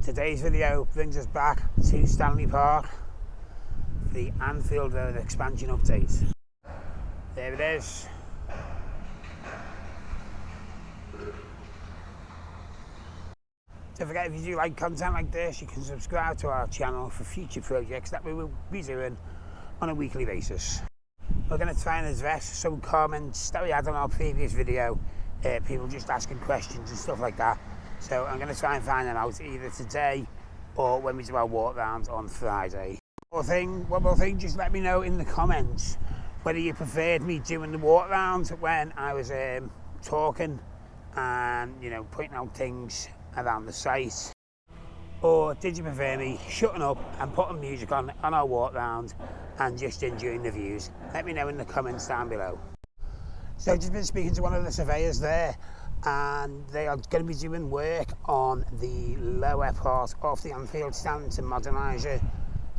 Today's video brings us back to Stanley Park for the Anfield Road expansion update. There it is. Don't forget, if you do like content like this, you can subscribe to our channel for future projects that we will be doing on a weekly basis. We're going to try and address some comments that we had on our previous video, people just asking questions and stuff like that. So I'm going to try and find them out either today or when we do our walk round on Friday. One more thing, just let me know in the comments whether you preferred me doing the walk round when I was talking and, you know, pointing out things around the site, or did you prefer me shutting up and putting music on our walk round and just enjoying the views? Let me know in the comments down below. So I've just been speaking to one of the surveyors there, and they are going to be doing work on the lower part of the Anfield stand to modernise it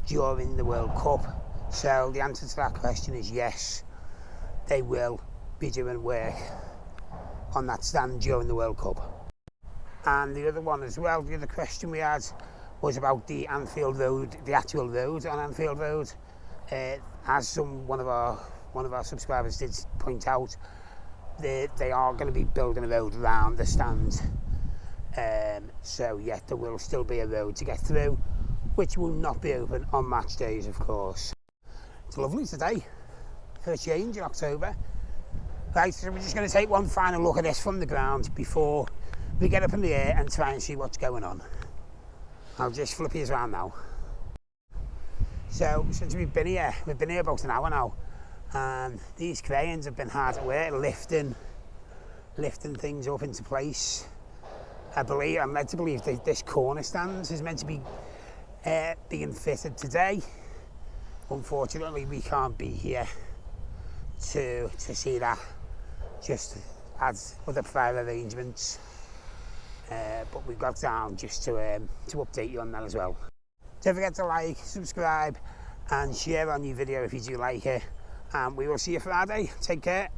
during the World Cup. So the answer to that question is yes, they will be doing work on that stand during the World Cup. And the other one as well, the other question we had was about the Anfield Road, the actual road on Anfield Road. As one of our subscribers did point out, they are going to be building a road around the stand. So yeah, there will still be a road to get through, which will not be open on match days, of course. It's lovely today for a change in October. Right, so we're just going to take one final look at this from the ground before we get up in the air and try and see what's going on. I'll just flip you around now. So since we've been here about an hour now, and these cranes have been hard at work lifting things up into place. I'm led to believe that this corner stand is meant to be being fitted today. Unfortunately, we can't be here to see that, just as other prior arrangements. But we've got down just to update you on that as well. Don't forget to like, subscribe and share our new video if you do like it. And we will see you Friday. Take care.